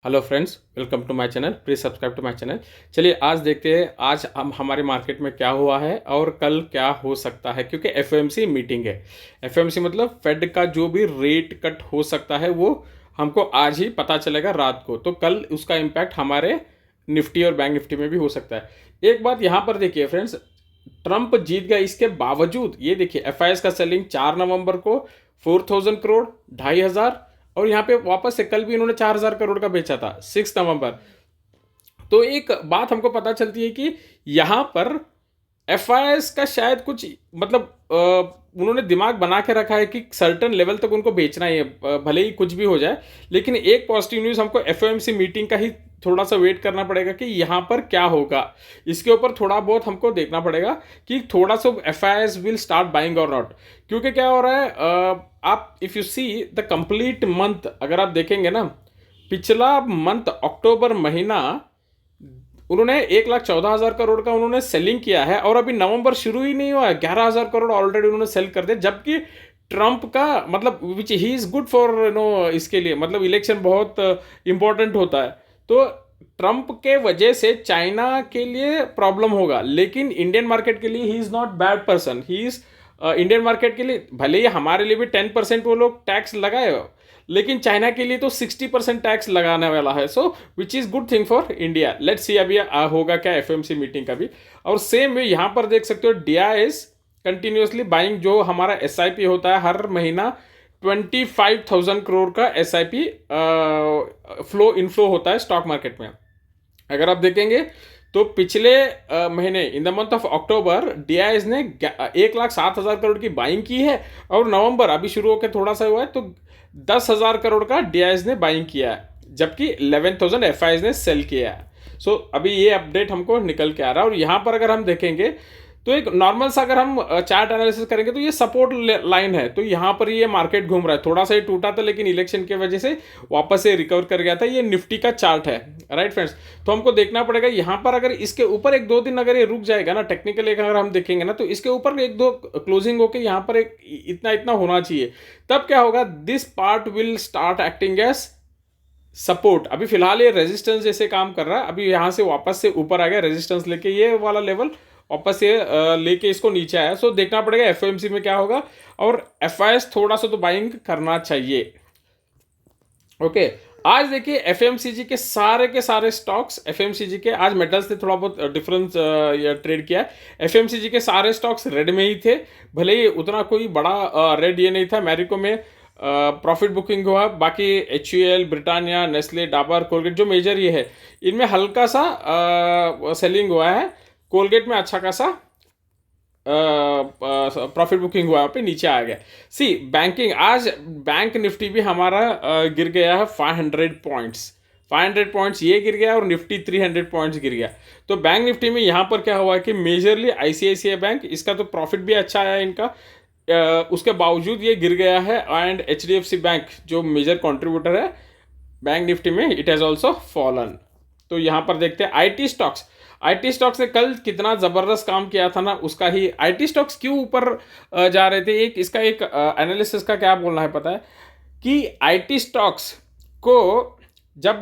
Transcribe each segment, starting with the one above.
Hello friends, welcome to my channel. Please subscribe to my channel. चलिए आज देखते हैं आज हम हमारे मार्केट में क्या हुआ है और कल क्या हो सकता है, क्योंकि एफओएमसी मीटिंग है। एफओएमसी मतलब फेड का जो भी रेट कट हो सकता है वो हमको आज ही पता चलेगा रात को, तो कल उसका इम्पैक्ट हमारे निफ्टी और बैंक निफ्टी में भी हो सकता है। एक बात यहाँ पर देखिए फ्रेंड्स, ट्रंप जीत गया, इसके बावजूद ये देखिए एफआईएस का सेलिंग 4 नवंबर को 4000 करोड़, 2500, और यहाँ पे वापस से कल भी इन्होंने 4000 करोड़ का बेचा था 6 नवंबर। तो एक बात हमको पता चलती है कि यहाँ पर एफआईएस का शायद कुछ मतलब उन्होंने दिमाग बना के रखा है कि सर्टन लेवल तक उनको बेचना ही है, भले ही कुछ भी हो जाए। लेकिन एक पॉजिटिव न्यूज़ हमको एफओएमसी मीटिंग का ही थोड़ा सा वेट करना पड़ेगा कि यहाँ पर क्या होगा। इसके ऊपर थोड़ा बहुत हमको देखना पड़ेगा कि थोड़ा सा एफआईएस विल स्टार्ट बाइंग और नॉट। क्योंकि क्या हो रहा है, आप if you see the complete month अगर आप देखेंगे ना, पिछला मंथ अक्टूबर महीना उन्होंने 1,14,000 करोड़ का उन्होंने सेलिंग किया है, और अभी नवंबर शुरू ही नहीं हुआ है 11,000 करोड़ ऑलरेडी उन्होंने सेल कर दिया। जबकि ट्रंप का मतलब विच ही इज गुड फॉर इसके लिए मतलब इलेक्शन बहुत इंपॉर्टेंट होता है, तो ट्रंप के वजह से चाइना के लिए प्रॉब्लम होगा, लेकिन इंडियन मार्केट के लिए he is not bad person. He is Indian market के लिए भले ही हमारे लिए भी 10% वो लोग टैक्स लगाए, लेकिन चाइना के लिए तो 60% टैक्स लगाने वाला है। So which is good thing for India. Let's see अभी होगा क्या एफएमसी मीटिंग का भी। और सेम वे यहाँ पर देख सकते हो, डीआईएस कंटिन्यूसली बाइंग, जो हमारा एसआईपी होता है हर महीना 25,000 करोड़ का एसआईपी फ्लो इनफ्लो होता है स्टॉक मार्केट में। अगर आप देखेंगे तो पिछले महीने in the month of October DIIs ने 1,07,000 करोड़ की बाइंग की है, और नवंबर अभी शुरू होकर थोड़ा सा हुआ है तो 10,000 करोड़ का डीआईएस ने बाइंग किया है, जबकि 11,000 एफआईएस ने सेल किया है। सो अभी ये अपडेट हमको निकल के आ रहा है। और यहाँ पर अगर हम देखेंगे तो एक नॉर्मल सा अगर हम चार्ट एनालिसिस करेंगे तो ये सपोर्ट लाइन है, तो यहाँ पर ये मार्केट घूम रहा है। थोड़ा सा ही टूटा था, लेकिन इलेक्शन की वजह से वापस से रिकवर कर गया था। ये निफ्टी का चार्ट है, राइट फ्रेंड्स। तो हमको देखना पड़ेगा यहाँ पर, अगर इसके ऊपर एक दो दिन अगर ये रुक जाएगा ना, टेक्निकली अगर हम देखेंगे ना, तो इसके ऊपर एक दो क्लोजिंग होकर यहाँ पर एक इतना इतना होना चाहिए। तब क्या होगा, this part will start acting as support. अभी फिलहाल ये रेजिस्टेंस जैसे काम कर रहा है, अभी यहाँ से वापस से ऊपर आ गया रेजिस्टेंस लेके, ये वाला लेवल वापस से लेके इसको नीचे आया। सो देखना पड़ेगा एफओएमसी में क्या होगा, और एफआईएस थोड़ा सा तो बाइंग करना चाहिए। ओके, आज देखिए एफएमसीजी के सारे स्टॉक्स, एफएमसीजी के आज मेटल्स ने थोड़ा बहुत डिफरेंस ट्रेड किया। एफएमसीजी के सारे स्टॉक्स रेड में ही थे, भले ही उतना कोई बड़ा रेड ये नहीं था। मैरिको में प्रॉफिट बुकिंग हुआ, बाकी HUL, Britannia, Nestle, Dabur, Colgate जो मेजर ये है, इनमें हल्का सा सेलिंग हुआ है। कोलगेट में अच्छा खासा प्रॉफिट बुकिंग हुआ पे नीचे आ गया। सी बैंकिंग, आज बैंक निफ्टी भी हमारा गिर गया है 500 पॉइंट्स। 500 पॉइंट्स ये गिर गया, और निफ्टी 300 पॉइंट्स गिर गया। तो बैंक निफ्टी में यहाँ पर क्या हुआ है कि मेजरली आईसीआईसीआई बैंक, इसका तो प्रॉफिट भी अच्छा आया इनका, उसके बावजूद ये गिर गया है। एंड एचडीएफसी बैंक जो मेजर कॉन्ट्रीब्यूटर है बैंक निफ्टी में, इट हैज़ ऑल्सो फॉलन। तो यहाँ पर देखते हैं आईटी स्टॉक्स ने कल कितना ज़बरदस्त काम किया था ना, उसका ही आईटी स्टॉक्स क्यों ऊपर जा रहे थे। एक इसका एक एनालिसिस का क्या बोलना है पता है, कि आईटी स्टॉक्स को जब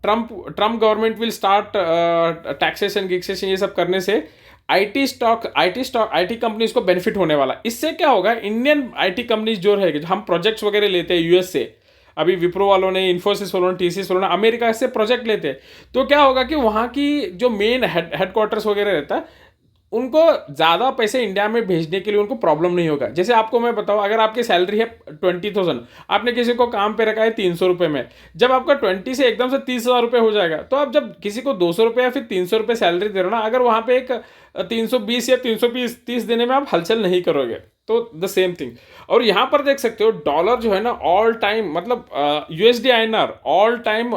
Trump government will start taxation गिक्सेशन ये सब करने से आईटी कंपनीज को बेनिफिट होने वाला। इससे क्या होगा, इंडियन आईटी कंपनीज जो रहेगी, हम प्रोजेक्ट्स वगैरह लेते हैं यूएस से, अभी विप्रो वालों ने, इन्फोसिस वालों ने, टीसीएस वालों ने अमेरिका से प्रोजेक्ट लेते हैं, तो क्या होगा कि वहाँ की जो मेन हेडक्वार्टर्स वगैरह रहता है, उनको ज़्यादा पैसे इंडिया में भेजने के लिए उनको प्रॉब्लम नहीं होगा। जैसे आपको मैं बताऊँ, अगर आपकी सैलरी है 20,000, आपने किसी को काम पे रखा है 300 रुपये में, जब आपका 20 से एकदम से 30,000 रुपये हो जाएगा, तो आप जब किसी को 200 रुपये या फिर 300 रुपये सैलरी दे रहे हो ना, अगर वहाँ पे एक 320 या 330 देने में आप हलचल नहीं करोगे। तो द सेम थिंग। और यहाँ पर देख सकते हो डॉलर जो है ना ऑल टाइम, मतलब USD INR all time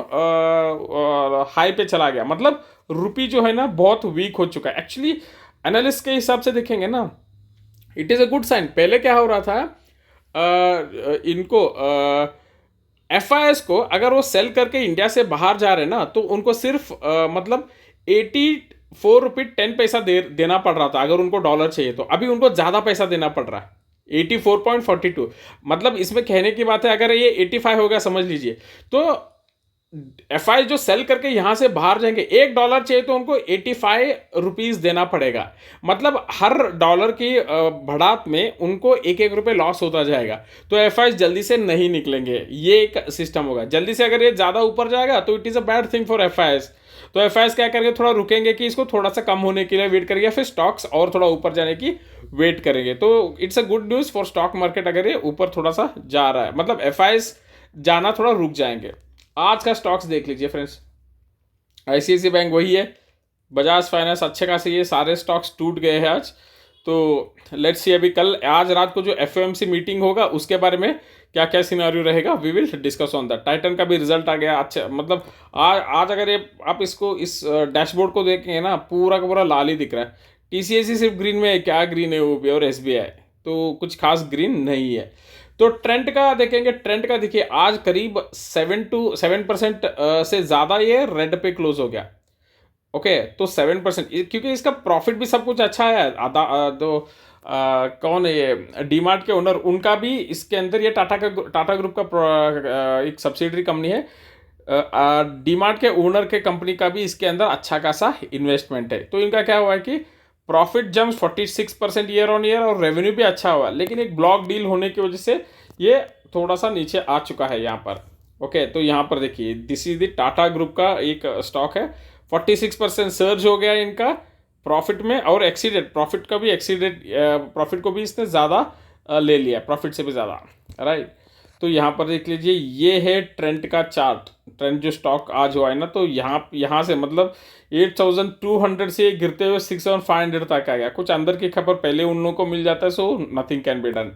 high पे चला गया, मतलब रुपी जो है ना बहुत वीक हो चुका है। एक्चुअली एनालिस्ट के हिसाब से देखेंगे ना, it is a good sign. पहले क्या हो रहा था, इनको एफआईएस को अगर वो सेल करके इंडिया से बाहर जा रहे ना, तो उनको सिर्फ मतलब 84 रुपये 10 पैसा देना पड़ रहा था अगर उनको डॉलर चाहिए तो। अभी उनको ज़्यादा पैसा देना पड़ रहा है, 84.42। मतलब इसमें कहने की बात है, अगर ये 85 हो गया समझ लीजिए, तो एफआई जो सेल करके यहां से बाहर जाएंगे, $1 चाहिए तो उनको 85 रुपीज देना पड़ेगा। मतलब हर डॉलर की बढ़ात में उनको ₹1 लॉस होता जाएगा। तो एफआई जल्दी से नहीं निकलेंगे, ये एक सिस्टम होगा। जल्दी से अगर ये ज़्यादा ऊपर जाएगा तो it is a bad thing for FI. तो एफआई क्या करेंगे, थोड़ा रुकेंगे कि इसको थोड़ा सा कम होने के लिए वेट करेंगे, फिर स्टॉक्स और थोड़ा ऊपर जाने की वेट करेंगे। तो it's a good news for stock market अगर ये ऊपर थोड़ा सा जा रहा है, मतलब एफआई जाना थोड़ा रुक जाएंगे। आज का स्टॉक्स देख लीजिए फ्रेंड्स, आईसीआईसी बैंक वही है, बजाज फाइनेंस अच्छे खासे, ये सारे स्टॉक्स टूट गए हैं आज। तो लेट्स सी अभी कल आज रात को जो एफओएमसी मीटिंग होगा उसके बारे में क्या क्या सिनेरियो रहेगा, we will discuss on that. Titan का भी रिजल्ट आ गया, अच्छा मतलब आज अगर ये आप इसको इस डैशबोर्ड को देखेंगे ना, पूरा का पूरा लाल ही दिख रहा है। टीसीएससी सिर्फ ग्रीन में है, क्या ग्रीन है वो भी, और एसबीआई तो कुछ खास ग्रीन नहीं है। तो ट्रेंड का देखेंगे, ट्रेंड का देखिए आज करीब 7% से ज़्यादा ये रेड पे क्लोज हो गया। ओके तो 7%, क्योंकि इसका प्रॉफिट भी सब कुछ अच्छा है। कौन है ये डीमार्ट के ओनर, उनका भी इसके अंदर, ये टाटा ग्रुप का एक सब्सिडरी कंपनी है। डीमार्ट के ओनर के कंपनी का भी इसके अंदर अच्छा खासा इन्वेस्टमेंट है। तो इनका क्या हुआ है कि profit jump 46% year on year, और रेवेन्यू भी अच्छा हुआ, लेकिन एक ब्लॉक डील होने की वजह से ये थोड़ा सा नीचे आ चुका है यहाँ पर। ओके तो यहाँ पर देखिए, this is the Tata group का एक स्टॉक है, 46% सर्ज हो गया इनका प्रॉफिट में, और एक्सीडेड प्रॉफिट का भी, एक्सीडेड प्रॉफिट को भी इसने ज़्यादा ले लिया, प्रॉफिट से भी ज़्यादा, राइट। तो यहाँ पर देख लीजिए, ये है ट्रेंड का चार्ट, ट्रेंड जो स्टॉक आज हुआ है ना, तो यहाँ से मतलब 8200 से गिरते हुए 6500 तक आ गया। कुछ अंदर की खबर पहले उन लोगों को मिल जाता है, so nothing can be done.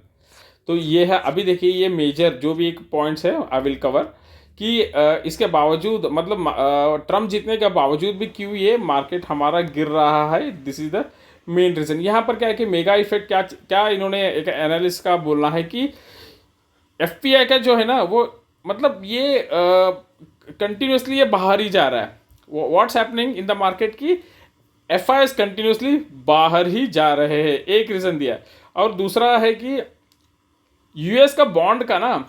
तो ये है, अभी देखिए ये मेजर जो भी एक पॉइंट्स है आई विल कवर, कि इसके बावजूद मतलब ट्रम्प जीतने के बावजूद भी क्यों ये मार्केट हमारा गिर रहा है, this is the main reason. यहाँ पर क्या है कि मेगा इफेक्ट, क्या क्या इन्होंने एक एनालिस्ट का बोलना है कि एफपीआई का जो है ना वो, मतलब ये कंटिन्यूसली ये बाहर ही जा रहा है। What's happening in the market की एफआई कंटिन्यूसली बाहर ही जा रहे हैं, एक रीज़न दिया। और दूसरा है कि यूएस का बॉन्ड का ना,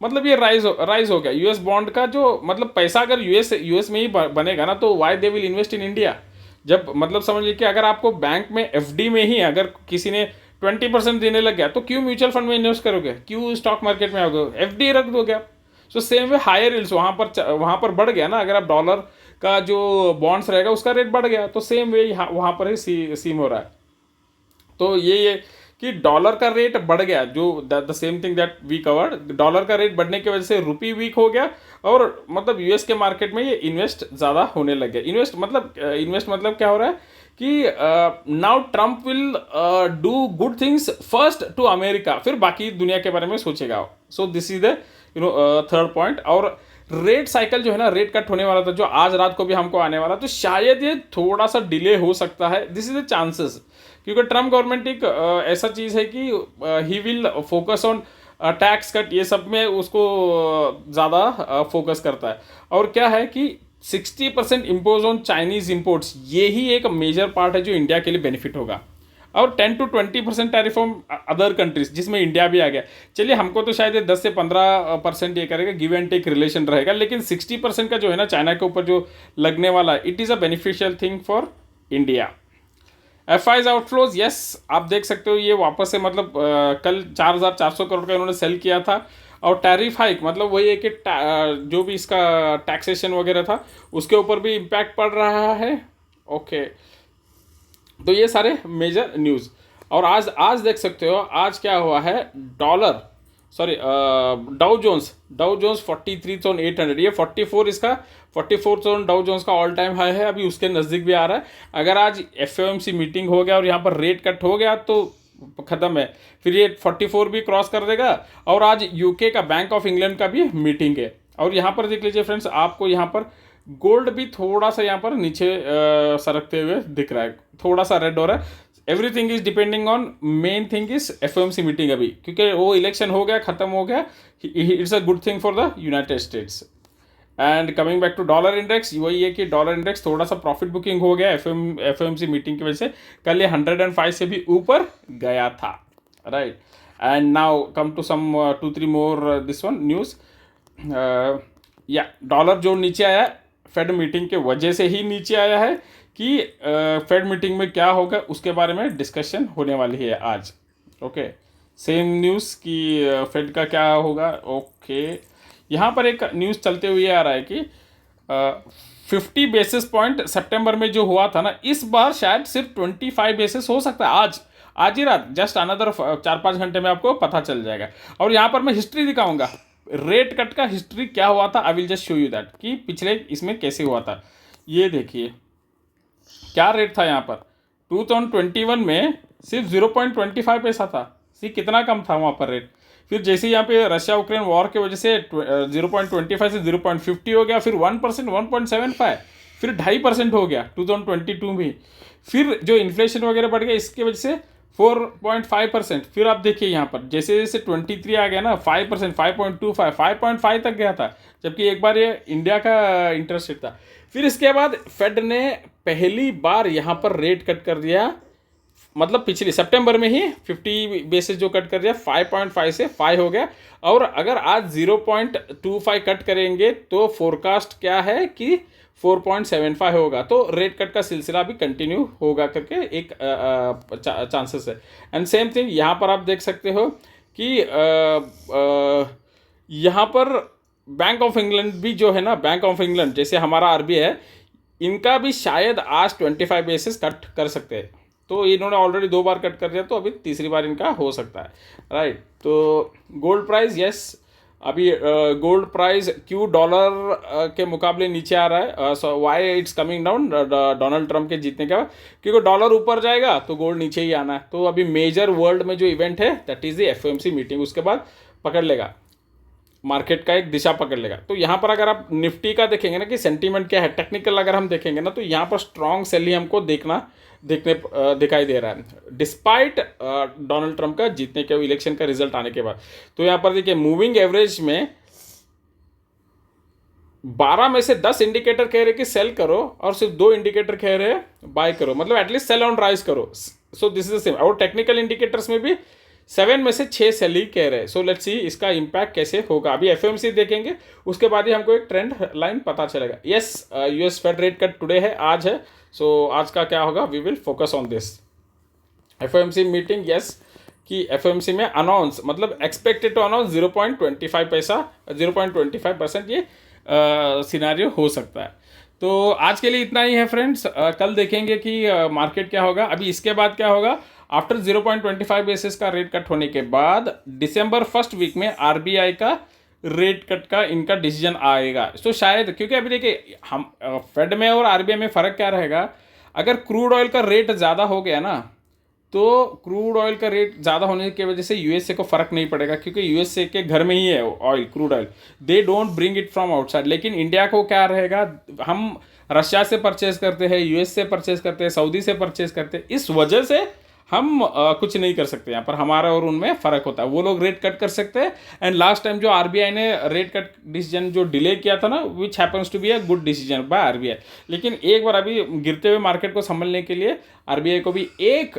मतलब ये राइज हो गया यूएस बॉन्ड का, जो मतलब पैसा अगर यूएस में ही बनेगा ना, तो why they will invest in India. जब मतलब समझिए कि अगर आपको बैंक में एफडी में ही अगर किसी ने 20% देने लग गया, तो क्यों म्यूचुअल फंड में इन्वेस्ट करोगे, क्यों स्टॉक मार्केट में आओगे, एफडी रख दोगे आप। So same way higher yields वहाँ पर बढ़ गया ना, अगर आप डॉलर का जो बॉन्ड्स रहेगा उसका रेट बढ़ गया, तो सेम वे वहाँ पर ही सीम हो रहा है। तो ये कि डॉलर का रेट बढ़ गया, जो the same thing that we covered, dollar का रेट बढ़ने की वजह से रुपी वीक हो गया, और मतलब यूएस के मार्केट में ये इन्वेस्ट ज़्यादा होने लग गया। इन्वेस्ट मतलब क्या हो रहा है कि now Trump will do good things first to America, फिर बाकी दुनिया के बारे में सोचेगा। So this is the third point. और रेट साइकिल जो है ना, रेट कट होने वाला था जो आज रात को भी हमको आने वाला, तो शायद ये थोड़ा सा डिले हो सकता है, दिस इज द चांसेस। क्योंकि ट्रम्प गवर्नमेंट एक ऐसा चीज़ है कि he will focus on tax cut, ये सब में उसको ज़्यादा फोकस करता है। और क्या है कि 60% इम्पोज ऑन चाइनीज़ इम्पोर्ट्स, ये ही एक मेजर पार्ट है जो इंडिया के लिए बेनिफिट होगा। और 10 to 20% tariff on other countries, जिसमें इंडिया भी आ गया। चलिए हमको तो शायद 10 से 15% ये करेगा, गिव एंड टेक रिलेशन रहेगा, लेकिन 60% का जो है ना चाइना के ऊपर जो लगने वाला है, it is a beneficial thing for India. FIIs outflows, yes आप देख सकते हो, ये वापस से मतलब कल 4400 करोड़ का इन्होंने सेल किया था। और टैरिफ हाइक मतलब वही है कि जो भी इसका टैक्सेशन वगैरह था उसके ऊपर भी इम्पैक्ट पड़ रहा है। ओके तो ये सारे मेजर न्यूज़। और आज देख सकते हो आज क्या हुआ है, डॉलर सॉरी डाउ जोन्स 43,800, ये 44 इसका 44,000 डाउ जोन्स का ऑल टाइम हाई है, अभी उसके नज़दीक भी आ रहा है। अगर आज एफओएमसी मीटिंग हो गया और यहाँ पर रेट कट हो गया तो ख़त्म है, फिर ये 44 भी क्रॉस कर देगा। और आज यूके का बैंक ऑफ इंग्लैंड का भी मीटिंग है। और यहाँ पर देख लीजिए फ्रेंड्स, आपको यहाँ पर गोल्ड भी थोड़ा सा यहाँ पर नीचे सरकते हुए दिख रहा है, थोड़ा सा रेड हो रहा है। Everything is depending on, main thing is FOMC meeting अभी, क्योंकि वो इलेक्शन हो गया, खत्म हो गया, it's a good thing for the United States. And coming back to dollar index, वही है कि डॉलर इंडेक्स थोड़ा सा प्रॉफिट बुकिंग हो गया एफओएमसी मीटिंग की वजह से, कल ये 105 से भी ऊपर गया था, right. And now come to some 2-3 more this one news. या डॉलर जो नीचे आया फेड मीटिंग के वजह से ही नीचे आया है कि फेड मीटिंग में क्या होगा उसके बारे में डिस्कशन होने वाली है आज। ओके, सेम न्यूज़ कि फेड का क्या होगा। ओके, यहाँ पर एक न्यूज़ चलते हुए आ रहा है कि 50 बेसिस पॉइंट सितंबर में जो हुआ था ना, इस बार शायद सिर्फ 25 बेसिस हो सकता है। आज ही रात जस्ट अनदर 4-5 घंटे में आपको पता चल जाएगा। और यहाँ पर मैं हिस्ट्री दिखाऊंगा, रेट कट का हिस्ट्री क्या हुआ था। I will just show you that कि पिछले इसमें कैसे हुआ था। ये देखिए क्या रेट था यहाँ पर 2021 में, सिर्फ 0.25 पैसा था। सी कितना कम था वहाँ पर रेट। फिर जैसे यहाँ पे रशिया यूक्रेन वॉर की वजह से 0.25 से 0.50 हो गया, फिर 1%, 1.75, फिर 2.5% हो गया 2022 में। फिर जो इन्फ्लेशन वगैरह बढ़ गया इसकी वजह से 4.5%। फिर आप देखिए यहाँ पर जैसे जैसे 23 आ गया ना, 5%, 5.25, 5.5 तक गया था, जबकि एक बार ये इंडिया का इंटरेस्ट रेट था। फिर इसके बाद फेड ने पहली बार यहाँ पर रेट कट कर दिया, मतलब पिछले सितंबर में ही 50 बेसिस जो कट कर दिया, 5.5 से 5 हो गया। और अगर आज 0.25 कट करेंगे तो फोरकास्ट क्या है कि 4.75 होगा। तो रेट कट का सिलसिला भी कंटिन्यू होगा करके एक चांसेस है। एंड सेम थिंग यहाँ पर आप देख सकते हो कि यहाँ पर बैंक ऑफ इंग्लैंड भी जो है ना, बैंक ऑफ इंग्लैंड जैसे हमारा आरबीआई है, इनका भी शायद आज 25 बेसिस कट कर सकते हैं। तो इन्होंने ऑलरेडी 2 बार कट कर दिया, तो अभी तीसरी बार इनका हो सकता है, राइट। तो गोल्ड प्राइस, यस, अभी गोल्ड प्राइस क्यों डॉलर के मुकाबले नीचे आ रहा है, so why it's coming down Donald Trump के जीतने के बाद, क्योंकि डॉलर ऊपर जाएगा तो गोल्ड नीचे ही आना है। तो अभी मेजर वर्ल्ड में जो इवेंट है that is the FOMC meeting, उसके बाद पकड़ लेगा मार्केट का, एक दिशा पकड़ लेगा। तो यहाँ पर अगर आप निफ्टी का देखेंगे ना कि सेंटीमेंट क्या है, टेक्निकल अगर हम देखेंगे ना, तो यहाँ पर स्ट्रॉन्ग सेल ही हमको दिखाई दे रहा है डिस्पाइट डोनाल्ड ट्रंप का जीतने के, इलेक्शन का रिजल्ट आने के बाद। तो यहाँ पर देखिए मूविंग एवरेज में 12 में से 10 इंडिकेटर कह रहे कि सेल करो और सिर्फ 2 इंडिकेटर कह रहे हैं बाय करो, मतलब एटलीस्ट सेल ऑन राइज करो। सो दिस इज द सेम। और टेक्निकल इंडिकेटर्स में भी 7 में से 6 सेल ही कह रहे हैं। सो लेट्स सी इसका इम्पैक्ट कैसे होगा। अभी एफओएमसी देखेंगे, उसके बाद ही हमको एक ट्रेंड लाइन पता चलेगा। Yes, US Fed rate cut today है, आज है। सो आज का क्या होगा, we will focus on this FOMC meeting. Yes, कि एफओएमसी में अनाउंस, मतलब एक्सपेक्टेड टू अनाउंस 0.25 पैसा, 0.25% ये सिनारियो हो सकता है। तो आज के लिए इतना ही है फ्रेंड्स। कल देखेंगे कि मार्केट क्या होगा। अभी इसके बाद क्या होगा, आफ्टर 0.25 बेसिस का रेट कट होने के बाद दिसंबर फर्स्ट वीक में आरबीआई का रेट कट का इनका डिसीजन आएगा। तो शायद, क्योंकि अभी देखिए हम फेड में और आरबीआई में फ़र्क क्या रहेगा, अगर क्रूड ऑयल का रेट ज़्यादा हो गया ना, तो क्रूड ऑयल का रेट ज़्यादा होने की वजह से यूएसए को फ़र्क नहीं पड़ेगा, क्योंकि यूएसए के घर में ही है oil, crude oil, they don't bring it from outside. लेकिन इंडिया को क्या रहेगा, हम रशिया से परचेज करते हैं, यूएस से परचेज करते हैं, सऊदी से परचेज करते हैं, इस वजह से हम कुछ नहीं कर सकते। यहाँ पर हमारा और उनमें फ़र्क होता है। वो लोग रेट कट कर सकते हैं। एंड लास्ट टाइम जो आरबीआई ने रेट कट डिसीजन जो डिले किया था ना, which happens to be a good decision by RBI. लेकिन एक बार अभी गिरते हुए मार्केट को संभलने के लिए आरबीआई को भी एक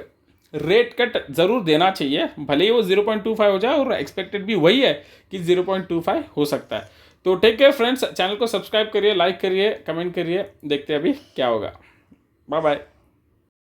रेट कट ज़रूर देना चाहिए, भले ही वो 0.25 हो जाए, और एक्सपेक्टेड भी वही है कि 0.25 हो सकता है। तो टेक केयर फ्रेंड्स, चैनल को सब्सक्राइब करिए, लाइक करिए, कमेंट करिए, देखते हैं अभी क्या होगा। Bye bye.